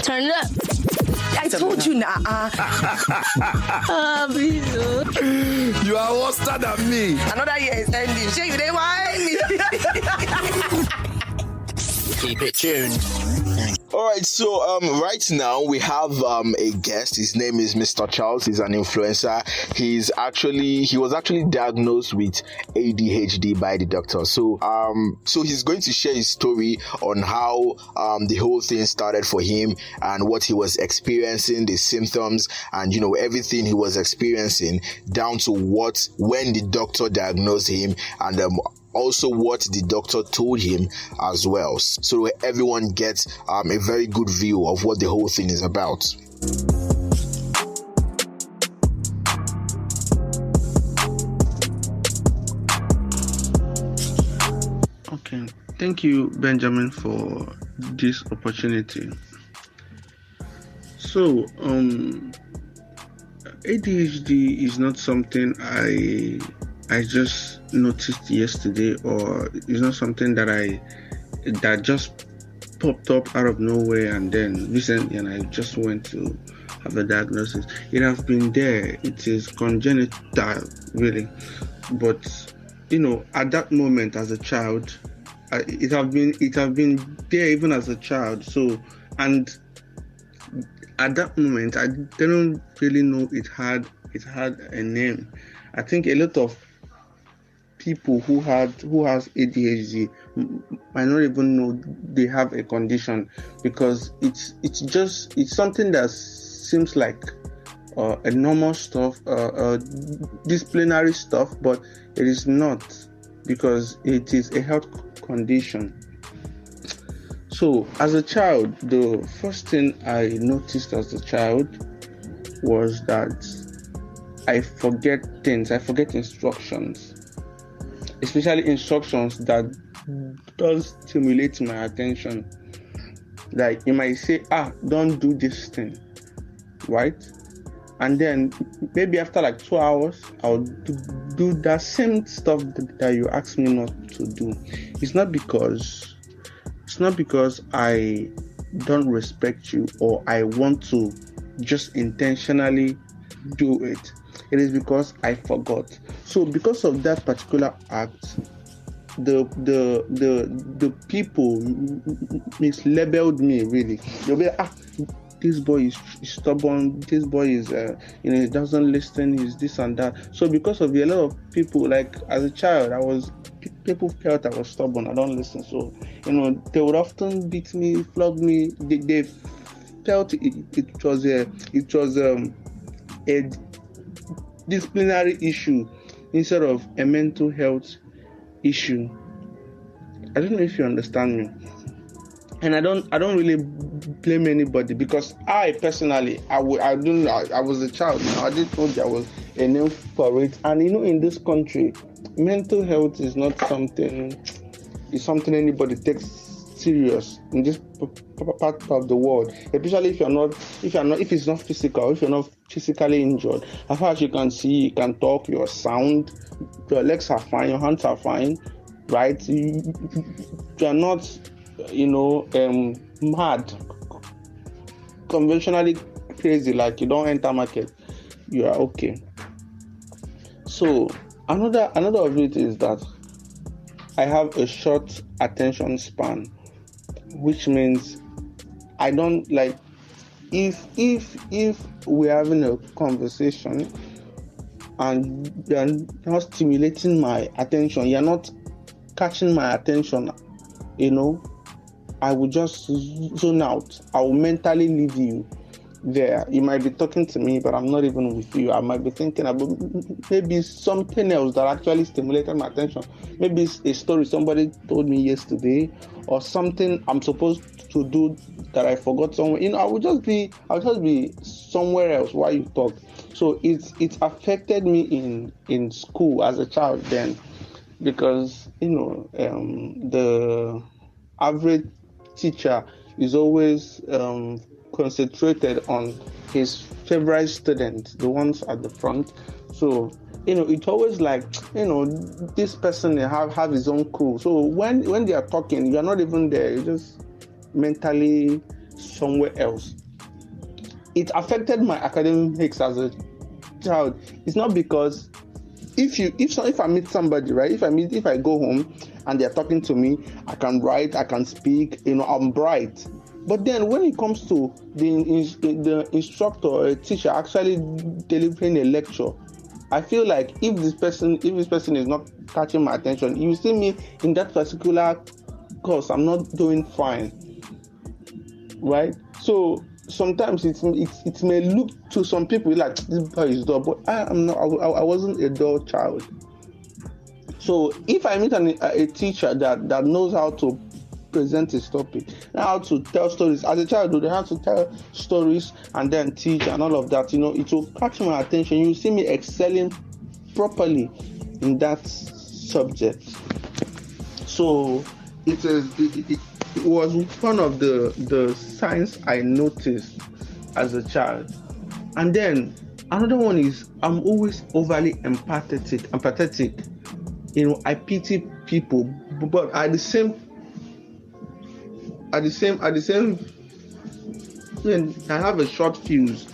Turn it up. I told you now. Please. You are worse than me. Another year is ending. Shey you dey whine me. Keep it tuned. All right, so right now we have a guest. His name is Mr. Charles. He's an influencer. He was actually diagnosed with ADHD by the doctor. So he's going to share his story on how the whole thing started for him and what he was experiencing, the symptoms, and everything he was experiencing down to when the doctor diagnosed him, and also what the doctor told him as well, so everyone gets a very good view of what the whole thing is about. Okay, thank you, Benjamin, for this opportunity. So, ADHD is not something I just noticed yesterday, or it's not something that just popped up out of nowhere and then recently and I just went to have a diagnosis. It has been there. It is congenital, really. But at that moment as a child, it have been there even as a child. So, and at that moment I didn't really know it had a name. I think a lot of people who has ADHD might not even know they have a condition, because it's something that seems like a normal stuff, disciplinary stuff, but it is not, because it is a health condition. So as a child, the first thing I noticed as a child was that I forget things. I forget instructions, especially instructions that does stimulate my attention. Like you might say, don't do this thing, right? And then maybe after like 2 hours, I'll do that same stuff that you asked me not to do. It's not because I don't respect you or I want to just intentionally do it. It is because I forgot. So because of that particular act, the people mislabeled me, really. They'll be like, this boy is stubborn, this boy is he doesn't listen, he's this and that. So because of a lot of people, like as a child, people felt I was stubborn, I don't listen. So they would often beat me, flog me. They felt it was a disciplinary issue instead of a mental health issue. I don't know if you understand me. And I don't really blame anybody, because I personally, I was a child. I did told there was a name for it. And in this country, mental health is not something. It's something anybody takes serious in this part of the world. Especially if it's not physical, if you're not physically injured. As far as you can see, you can talk, you're sound, your legs are fine, your hands are fine, right? You're not mad, conventionally crazy, like you don't enter market, you are okay. So another of it is that I have a short attention span, which means I don't like if we're having a conversation and you're not stimulating my attention, you're not catching my attention, I will just zone out. I will mentally leave you there. You might be talking to me, but I'm not even with you. I might be thinking about maybe something else that actually stimulated my attention. Maybe it's a story somebody told me yesterday, or something I'm supposed to do that I forgot somewhere. I'll just be somewhere else while you talk. So it affected me in school as a child then, because the average teacher is always concentrated on his favorite student, the ones at the front. So it's always like this person have his own crew. So when they are talking, you're not even there. You just mentally somewhere else. It affected my academics as a child. It's not because if I meet somebody, right? If I go home and they're talking to me, I can write, I can speak, I'm bright. But then when it comes to the instructor or a teacher actually delivering a lecture, I feel like if this person is not catching my attention, you see me in that particular course, I'm not doing fine, right? So sometimes it may look to some people like this boy is dull, but I wasn't a dull child. So if I meet a teacher that knows how to present his topic, how to tell stories, as a child, they have to tell stories and then teach and all of that, it will catch my attention. You see me excelling properly in that subject. So it was one of the signs I noticed as a child. And then another one is I'm always overly empathetic. I pity people, but at the same when I have a short fuse.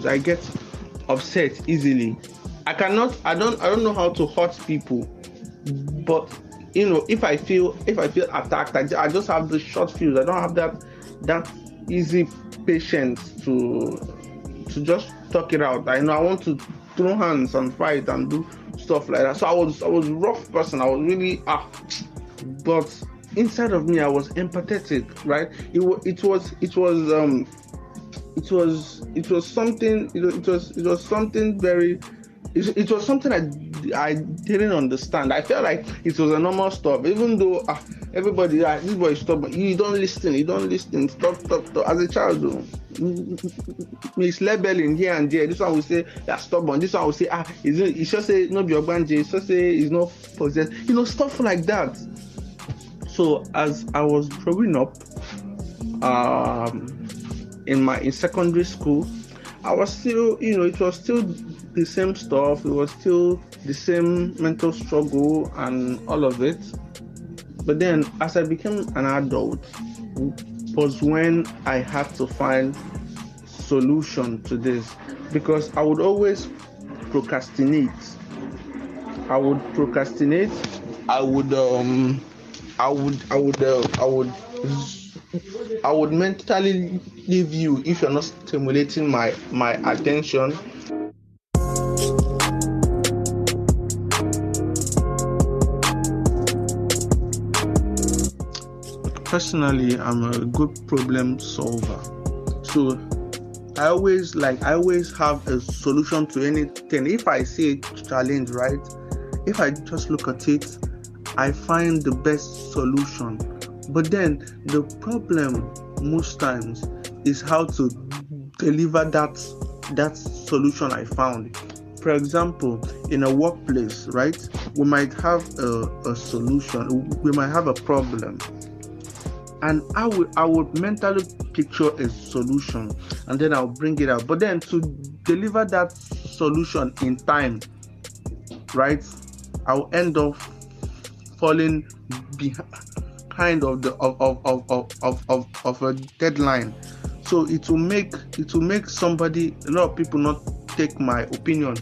I get upset easily. I don't know how to hurt people, but if I feel attacked, I just have the short fuse. I don't have that easy patience to just talk it out. I want to throw hands and fight and do stuff like that. So I was a rough person. I was really but inside of me I was empathetic, right? It was something I didn't understand. I felt like it was a normal stuff, even though everybody, this boy is stubborn. You don't listen. Stop. As a child, though, he's labeling here and there. This one will say that's stubborn. This one will say he should say no be ogbanje. He should say he's not possessed. Stuff like that. So as I was growing up, in secondary school, I was still, it was still the same stuff. It was still the same mental struggle and all of it. But then as I became an adult was when I had to find solution to this, because I would always procrastinate. I would mentally leave you if you're not stimulating my attention. Personally, I'm a good problem solver. So I always have a solution to anything. If I see a challenge, right? If I just look at it, I find the best solution. But then the problem most times is how to deliver that solution I found. For example, in a workplace, right? We might have a solution. We might have a problem. And I would mentally picture a solution and then I'll bring it out. But then to deliver that solution in time, right? I'll end up falling behind of a deadline. So it will make a lot of people not take my opinion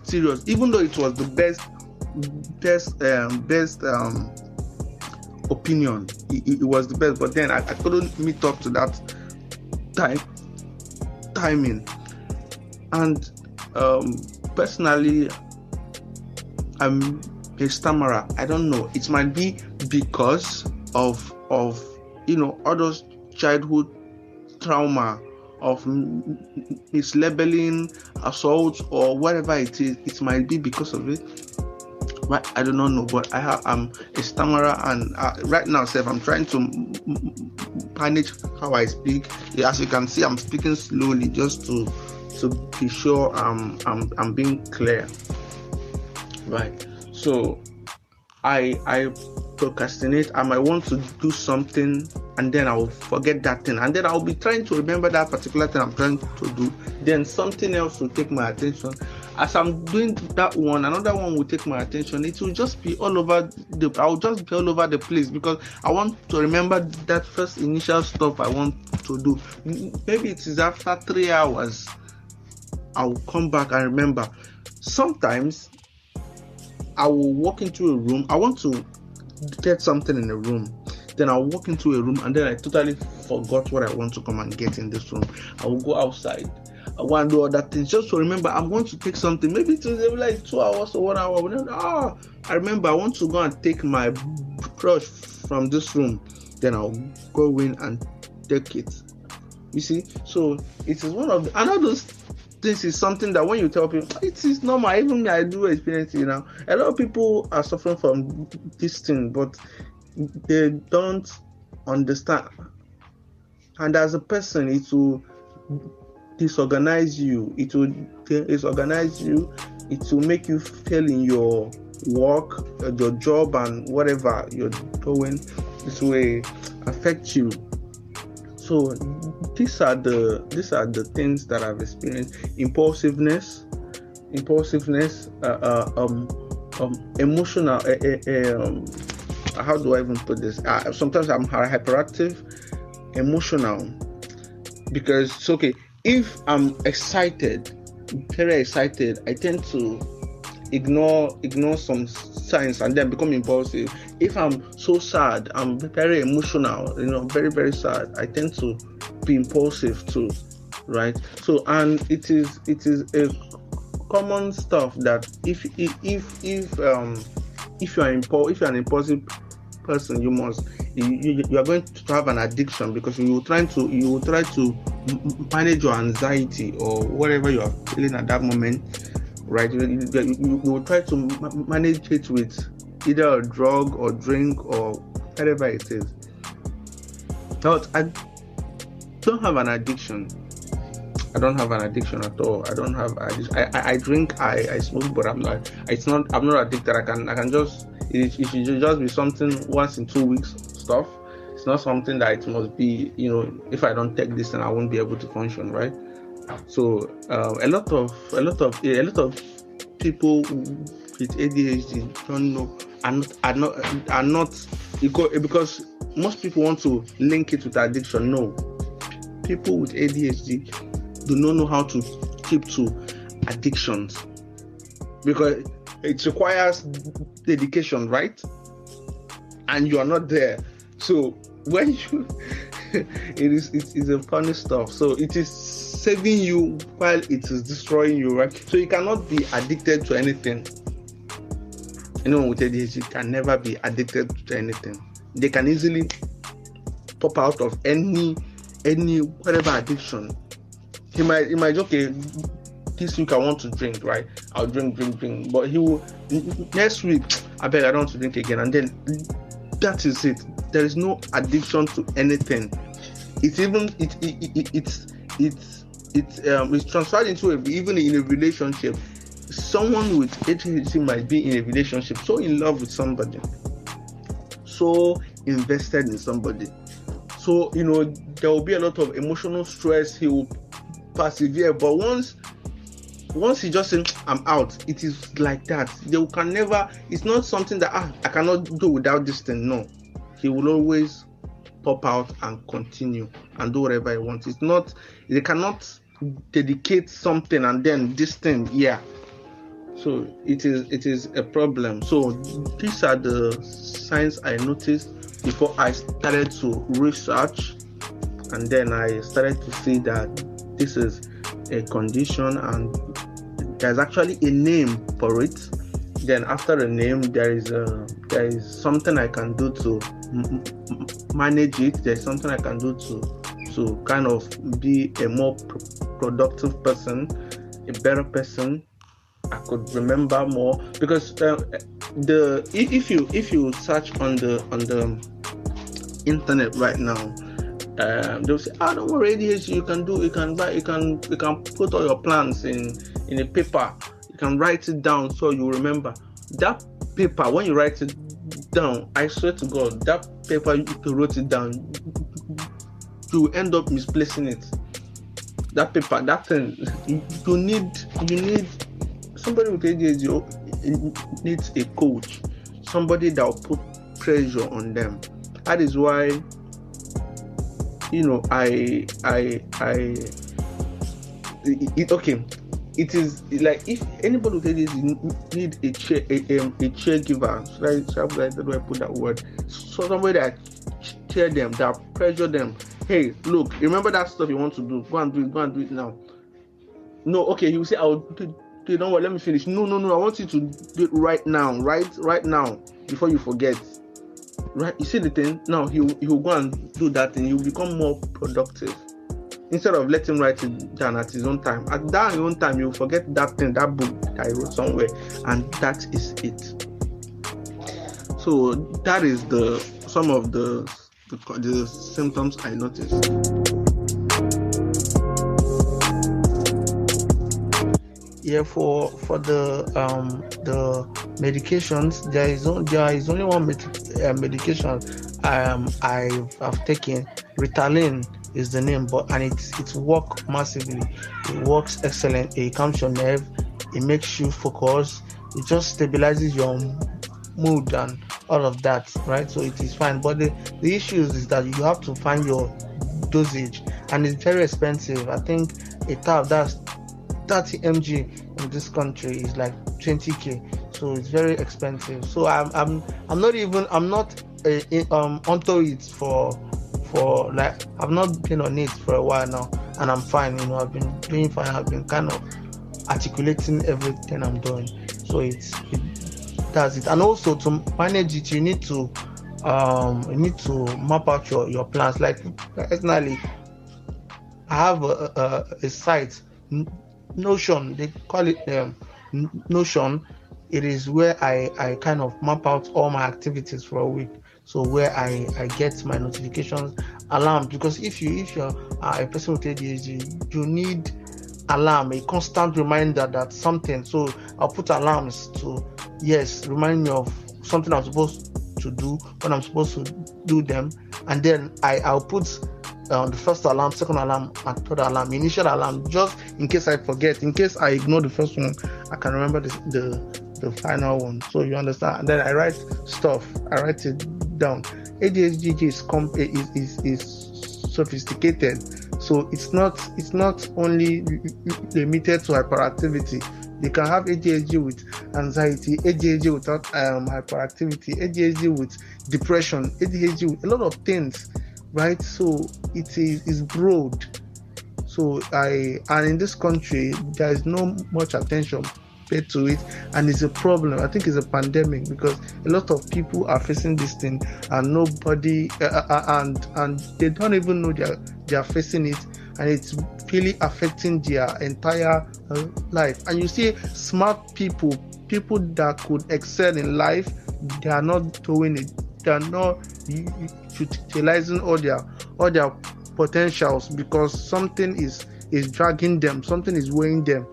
serious, even though it was the best opinion. It was the best, but then I couldn't meet up to that timing. And personally, I'm a stammerer. I don't know. It might be because of all those childhood trauma of mislabeling, assault, or whatever it is. It might be because of it. But I do not know. But I'm a stammerer, and right now, I'm trying to manage how I speak. As you can see, I'm speaking slowly just to be sure I'm being clear. Right. So I procrastinate. I might want to do something and then I'll forget that thing, and then I'll be trying to remember that particular thing I'm trying to do. Then something else will take my attention as I'm doing that one, another one will take my attention. It will just be all over I'll just be all over the place because I want to remember that first initial stuff I want to do. Maybe it is after 3 hours, I'll come back and remember. Sometimes I will walk into a room. I want to get something in a room. Then I'll walk into a room and then I totally forgot what I want to come and get in this room. I will go outside. I want to do other things just to remember I'm going to take something. Maybe it's like 2 hours or 1 hour. I remember I want to go and take my brush from this room. Then I'll go in and take it. You see? So it is one of the, and all those things is something that when you tell people, it is normal. Even me, I do experience it now. A lot of people are suffering from this thing, but they don't understand. And as a person, it will disorganize you. It will disorganize you. It will make you fail in your work, your job, and whatever you're doing. This will affect you. So these are the things that I've experienced. Impulsiveness, emotional. How do I even put this? Sometimes I'm hyperactive, emotional. Because it's okay. If I'm excited, very excited, I tend to ignore some signs and then become impulsive. If I'm so sad, I'm very emotional, very, very sad, I tend to be impulsive too, right? So, and it is a common stuff that if you're an impulsive person, you are going to have an addiction because you will try to manage your anxiety or whatever you are feeling at that moment, right? You will try to manage it with either a drug or drink or whatever it is. But I don't have an addiction. I don't have an addiction at all. I don't have addiction. I drink, I smoke, but I'm not addicted. I can just, it should just be something once in 2 weeks stuff. It's not something that it must be, if I don't take this then I won't be able to function, right? So a lot of people with ADHD don't know, are not because most people want to link it with addiction. No, people with ADHD do not know how to keep to addictions because it requires dedication, right? And you are not there. So when you it's a funny stuff. So it is saving you while it is destroying you, right? So you cannot be addicted to anything. Anyone with ADHD can never be addicted to anything. They can easily pop out of any whatever addiction. He might okay, this week I want to drink, right? I'll drink. But he will next week, I don't want to drink again, and then that is it. There is no addiction to anything. It's transferred into even in a relationship. Someone with ADHD might be in a relationship, so in love with somebody, so invested in somebody. So there will be a lot of emotional stress. He will persevere, but once he just says I'm out, it is like that. They can never. It's not something that I cannot do without this thing. No, he will always pop out and continue and do whatever he wants. It's not. They cannot dedicate something and then this thing. Yeah. So it is a problem. So these are the signs I noticed before I started to research, and then I started to see that this is a condition and there's actually a name for it. Then after a name, there is something I can do to manage it. There's something I can do to kind of be a more productive person, a better person. I could remember more because if you search on the internet right now, they'll say, don't worry, ADHD, you can put all your plans in a paper. You can write it down so you remember. That paper, when you write it down, I swear to God, that paper you wrote it down, you end up misplacing it. That paper, that thing, you need somebody with ADHD needs a coach, somebody that will put pressure on them. That is why, it is like if anybody with ADHD need a caregiver, right? How do I put that word? So somebody that cheer them, that pressure them. Hey, look, remember that stuff you want to do? Go and do it now. No, okay, he will say, I'll do it. Don't worry, let me finish. No, I want you to do it right now, right now, before you forget. Right? You see the thing? Now he will go and do that thing. He will become more productive. Instead of letting him write it down at his own time. At that his own time, you will forget that thing, that book that he wrote somewhere, and that is it. So that is some of the symptoms I noticed. Yeah, for the medications, there is only one medication I've taken. Ritalin is the name, and it works massively. It works excellent. It calms your nerve. It makes you focus. It just stabilizes your mood and all of that, right? So it is fine. But the issue is that you have to find your dosage, and it's very expensive. I think a tab that's 30 mg in this country is like 20k, so it's very expensive. So I'm not onto it for like, I've not been on it for a while now, and I'm fine. I've been doing fine. I've been kind of articulating everything I'm doing. So it does it. And also to manage it, you need to map out your plans. Like personally, I have a site, Notion, they call it Notion. It is where I kind of map out all my activities for a week. So where I get my notifications, alarm, because if you're a person with ADHD, you need alarm, a constant reminder that something. So I'll put alarms to remind me of something I'm supposed to do when I'm supposed to do them, and then I'll put the first alarm, second alarm, and third alarm, initial alarm, just in case I forget. In case I ignore the first one, I can remember the final one. So you understand. And then I write stuff. I write it down. ADHD is sophisticated, so it's not only limited to hyperactivity. You can have ADHD with anxiety, ADHD without hyperactivity, ADHD with depression, ADHD with a lot of things, right? So it is broad. So and in this country there is no much attention paid to it, and it's a problem. I think it's a pandemic, because a lot of people are facing this thing, and nobody and they don't even know they are facing it, and it's really affecting their entire life. And you see smart people that could excel in life, they are not doing it. They are not utilizing all their potentials, because something is dragging them, something is weighing them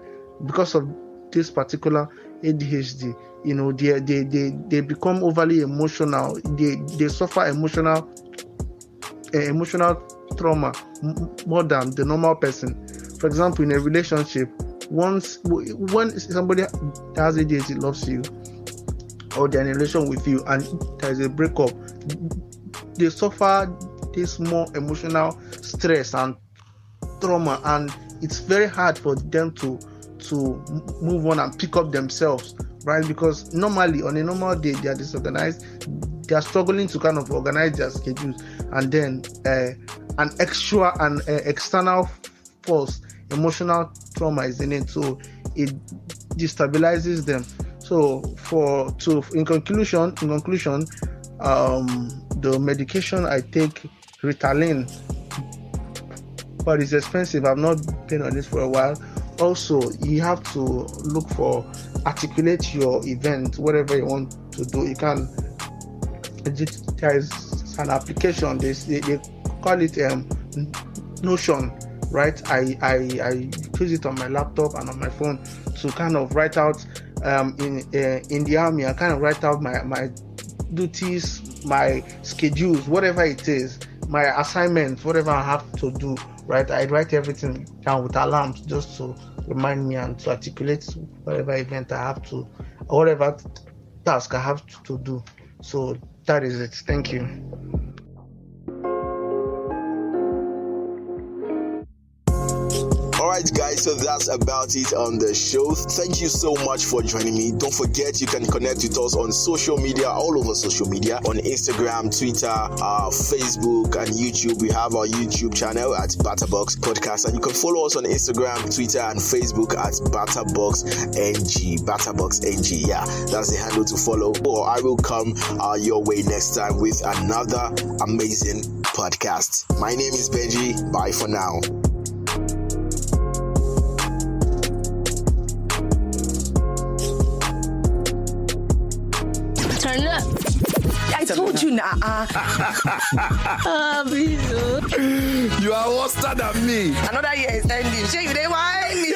because of this particular ADHD. They become overly emotional. They suffer emotional trauma more than the normal person. For example, in a relationship, when somebody that has ADHD loves you, or they're in a relation with you, and there is a breakup, they suffer this more emotional stress and trauma, and it's very hard for them to move on and pick up themselves, right? Because normally on a normal day they are disorganized, they are struggling to kind of organize their schedules, and then an external force, emotional trauma is in it, so it destabilizes them. So in conclusion, the medication I take, Ritalin, but it's expensive. I've not been on this for a while. Also, you have to look for, articulate your event, whatever you want to do. You can, there is an application, they call it Notion, right? I use it on my laptop and on my phone to kind of write out, in the army, I kind of write out my duties, my schedules, whatever it is, my assignments, whatever I have to do, right? I write everything down with alarms just to remind me and to articulate whatever event I have to, whatever task I have to do. So that is it. Thank you. Alright guys, so that's about it on the show. Thank you so much for joining me. Don't forget you can connect with us on social media, all over social media, on Instagram, Twitter, Facebook and YouTube. We have our YouTube channel at Batterbox Podcast, and you can follow us on Instagram, Twitter and Facebook at BatterboxNG. BatterboxNG, yeah, that's the handle to follow. Or I will come your way next time with another amazing podcast. My name is Benji. Bye for now. Turn up. I told you now. You are worse than me. Another year is ending. Sure, you didn't whine me.